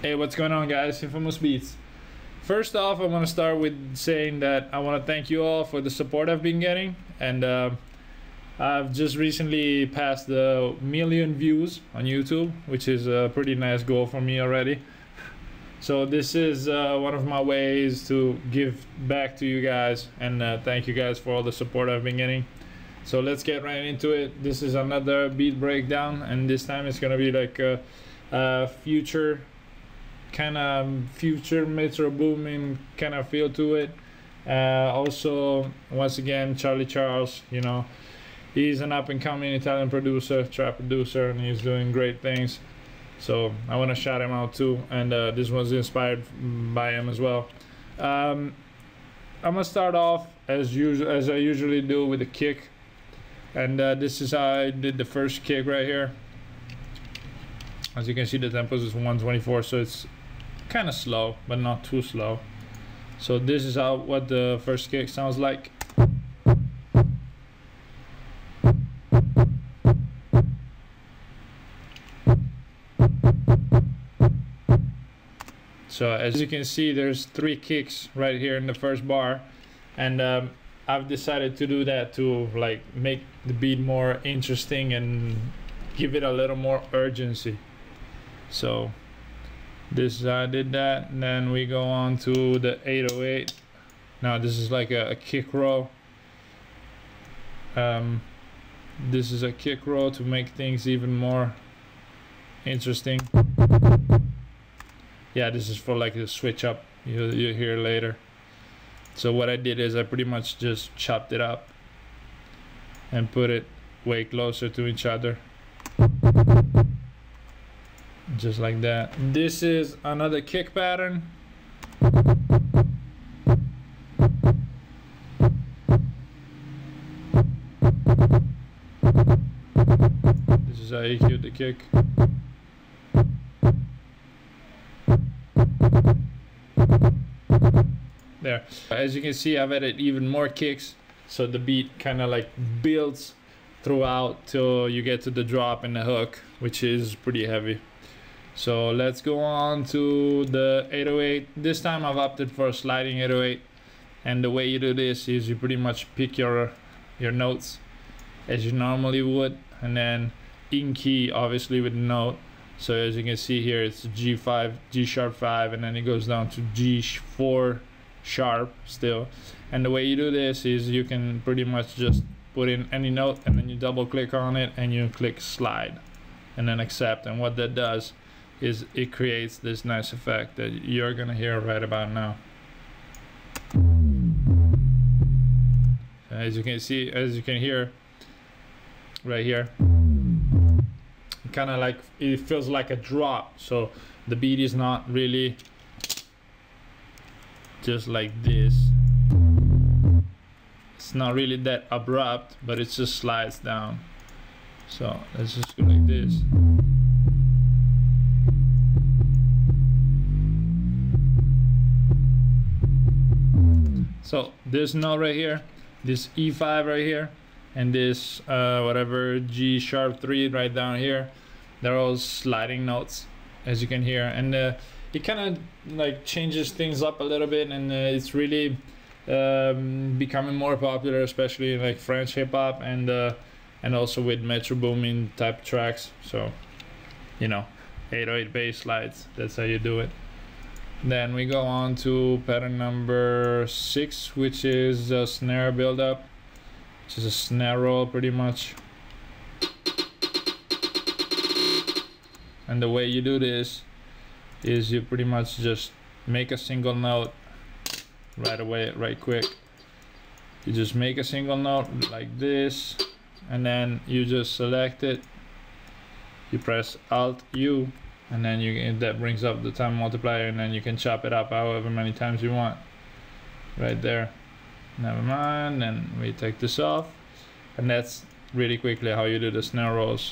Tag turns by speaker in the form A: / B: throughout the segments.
A: Hey, what's going on, guys? Infamous Beats. First off, I want to start with saying that I want to thank you all for the support I've been getting, and I've just recently passed the 1 million views on YouTube, which is a pretty nice goal for me already. So this is one of my ways to give back to you guys, and thank you guys for all the support I've been getting. So let's get right into it. This is another beat breakdown, and this time it's gonna be like a future metro booming kind of feel to it. Also, once again, Charlie Charles, you know, he's an up-and-coming Italian producer, trap producer, and he's doing great things. So I want to shout him out too, and this was inspired by him as well. I'm gonna start off as I usually do with a kick, and this is how I did the first kick right here. As you can see, the tempo is 124, so it's kind of slow, but not too slow. So this is what the first kick sounds like. So as you can see, there's 3 kicks right here in the first bar, and I've decided to do that to like make the beat more interesting and give it a little more urgency. So this I did that, and then we go on to the 808. Now this is like a kick roll. This is a kick roll to make things even more interesting. Yeah, this is for like the switch up you'll hear later. So what I did is I pretty much just chopped it up and put it way closer to each other, just like that. This is another kick pattern. This is how you cue the kick. There. As you can see, I've added even more kicks, so the beat kind of like builds throughout till you get to the drop and the hook, which is pretty heavy. So let's go on to the 808. This time I've opted for a sliding 808, and the way you do this is you pretty much pick your notes as you normally would, and then in key obviously with the note. So as you can see here, it's G5, G sharp 5, and then it goes down to G4 sharp still. And the way you do this is you can pretty much just put in any note, and then you double click on it and you click slide and then accept, and what that does is it creates this nice effect that you're gonna hear right about now. As you can see, as you can hear right here, kind of like it feels like a drop, so the beat is not really just like this. It's not really that abrupt, but it just slides down. So let's just go like this. So this note right here, this E5 right here, and this whatever G sharp 3 right down here, they're all sliding notes, as you can hear, and it kind of like changes things up a little bit, and it's really becoming more popular, especially in like French hip hop, and also with metro booming type tracks. So, you know, 808 bass slides, that's how you do it. Then we go on to pattern number 6, which is a snare build up, which is a snare roll pretty much. And the way you do this is you pretty much just make a single note right away, right quick. You just make a single note like this, and then you just select it, you press Alt U, and then that brings up the time multiplier, and then you can chop it up however many times you want right there. Never mind, then we take this off, and that's really quickly how you do the snare rolls.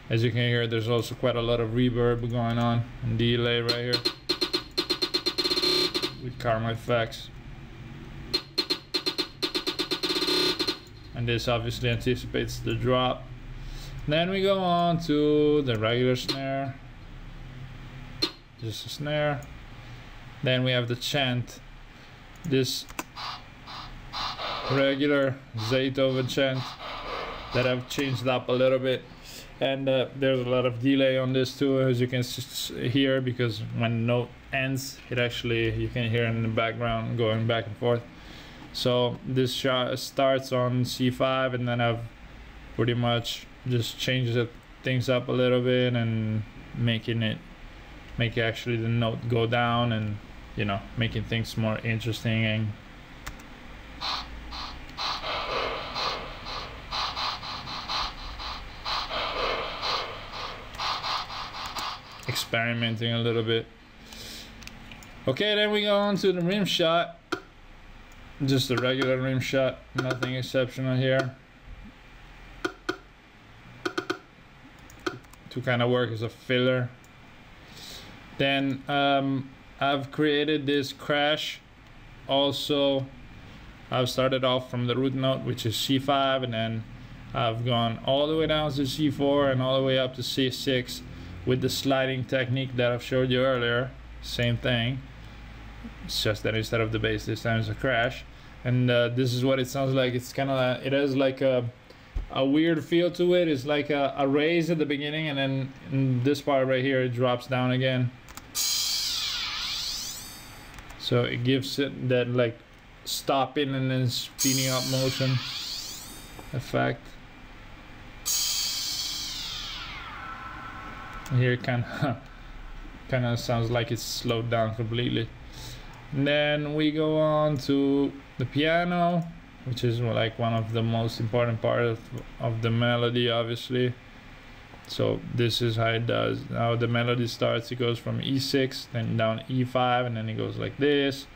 A: As you can hear, there's also quite a lot of reverb going on and delay right here with karma effects. And this obviously anticipates the drop. Then we go on to the regular snare, just a snare. Then we have the chant, this regular Zaytoven chant that I've changed up a little bit. And there's a lot of delay on this too, as you can hear, because when the note ends, it actually, you can hear in the background going back and forth. So this shot starts on C5, and then I've pretty much just changed things up a little bit and make actually the note go down, and you know, making things more interesting and experimenting a little bit. Okay, then we go on to the rim shot. Just a regular rim shot, nothing exceptional here. To kind of work as a filler. Then I've created this crash. Also, I've started off from the root note, which is C5, and then I've gone all the way down to C4 and all the way up to C6 with the sliding technique that I've showed you earlier. Same thing. It's just that instead of the bass, this time it's a crash. And this is what it sounds like. It's kind of, it has like a weird feel to it. It's like a raise at the beginning, and then in this part right here it drops down again. So it gives it that like stopping and then speeding up motion effect. Here it kind of sounds like it's slowed down completely. And then we go on to the piano, which is like one of the most important parts of the melody, obviously. So this is how it does. Now the melody starts, it goes from E6, then down E5, and then it goes like this.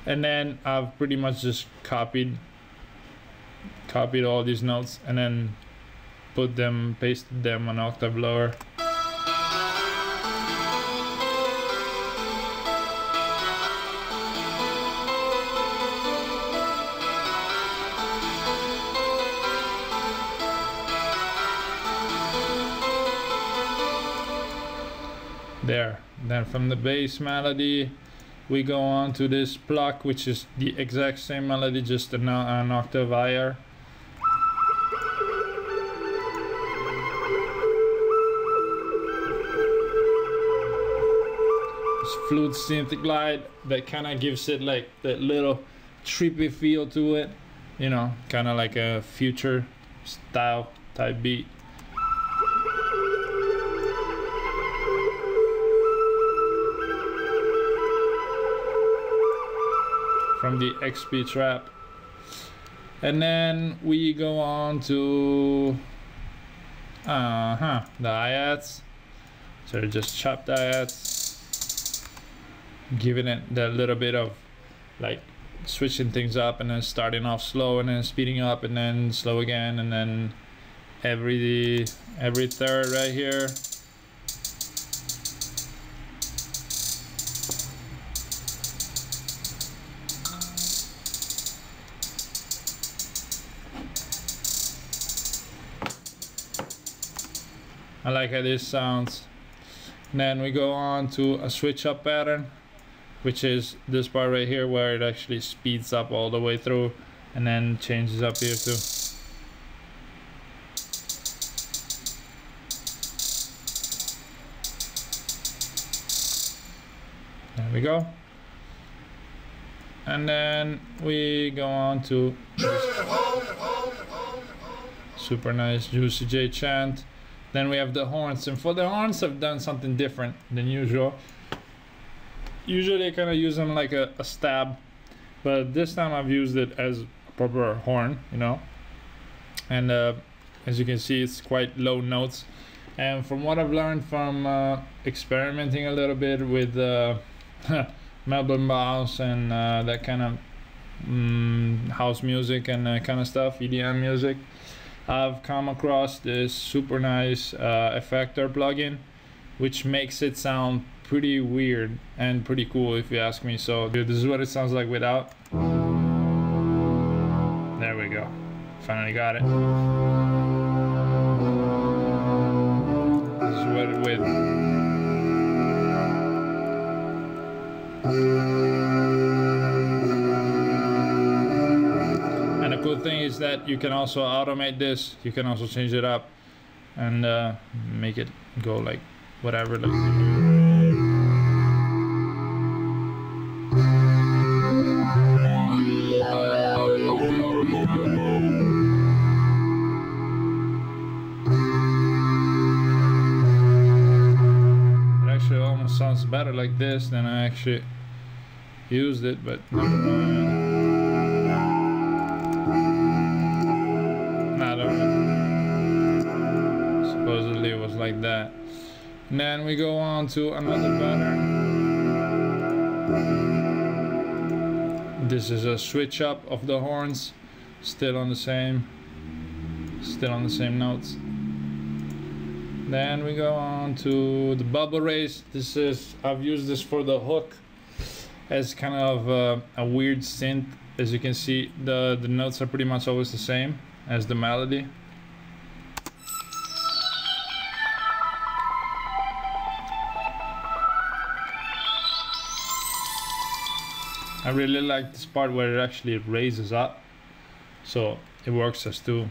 A: And then I've pretty much just copied all these notes and then pasted them an octave lower. There. Then from the bass melody we go on to this pluck, which is the exact same melody, just an octave higher. This flute synth glide that kind of gives it like that little trippy feel to it, you know, kind of like a future style type beat. From the XP trap. And then we go on to the hi-hats. So just chopped hi-hats, giving it that little bit of like switching things up, and then starting off slow and then speeding up and then slow again, and then every third right here. I like how this sounds. And then we go on to a switch up pattern, which is this part right here where it actually speeds up all the way through and then changes up here too. There we go. And then we go on to super nice Juicy J chant. Then we have the horns, and for the horns I've done something different than usual. Usually I kind of use them like a stab, but this time I've used it as a proper horn, you know. And as you can see, it's quite low notes. And from what I've learned from experimenting a little bit with Melbourne house and that kind of house music and kind of stuff, EDM music, I've come across this super nice effector plugin, which makes it sound pretty weird and pretty cool if you ask me. So this is what it sounds like without. There we go, finally got it. cool thing is that you can also automate this. You can also change it up and make it go like whatever. Like, it actually almost sounds better like this than I actually used it, but never mind. Supposedly it was like that. And then we go on to another pattern. This is a switch up of the horns, still on the same notes. Then we go on to the bubble raise. This is, I've used this for the hook as kind of a weird synth. As you can see, the notes are pretty much always the same as the melody. I really like this part where it actually raises up, so it works as two.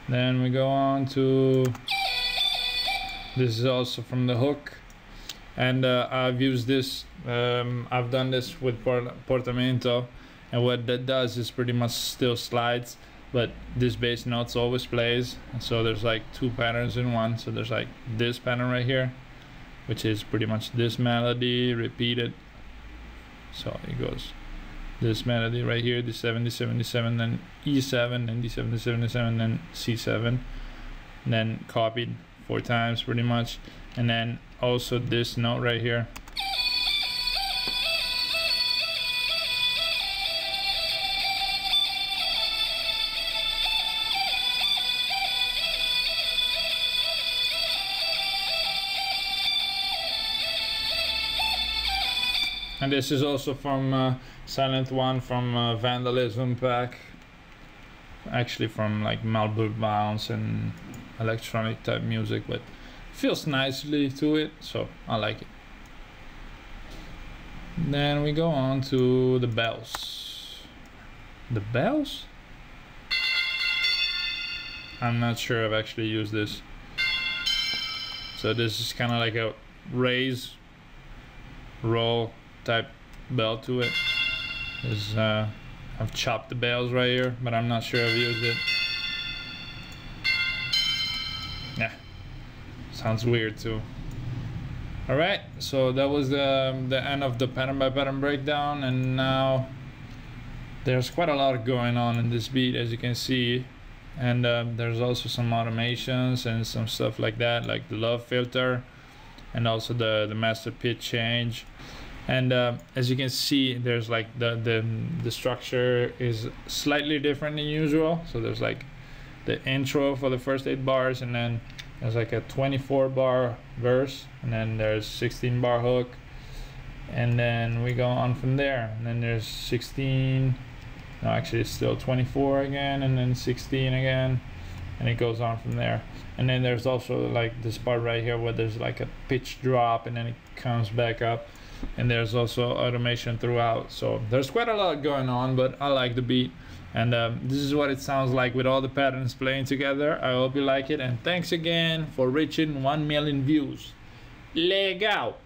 A: Then we go on to, this is also from the hook, and I've used this, I've done this with portamento, and what that does is pretty much still slides, but this bass notes always plays. And so there's like two patterns in one. So there's like this pattern right here, which is pretty much this melody repeated. So it goes this melody right here, D7, D7, D7, then E7, then D7, D7, D7, then C7, and then copied 4 times pretty much. And then also this note right here. And this is also from Silent One from Vandalism pack. Actually from like Marlboro Bounce and electronic type music, but feels nicely to it, so I like it. Then we go on to the bells. The bells? I'm not sure I've actually used this. So this is kind of like a raise, roll type bell to it. I've chopped the bells right here, but I'm not sure I've used it. Yeah, sounds weird too. All right, so that was the end of the pattern by pattern breakdown, and now there's quite a lot going on in this beat, as you can see. And there's also some automations and some stuff like that, like the love filter, and also the master pitch change. And as you can see, there's like the structure is slightly different than usual. So there's like the intro for the first 8 bars, and then there's like a 24 bar verse, and then there's 16 bar hook, and then we go on from there. And then there's 16, no, actually it's still 24 again, and then 16 again, and it goes on from there. And then there's also like this part right here where there's like a pitch drop, and then it comes back up. And there's also automation throughout, so there's quite a lot going on, but I like the beat. And this is what it sounds like with all the patterns playing together. I hope you like it, and thanks again for reaching 1 million views. Legal!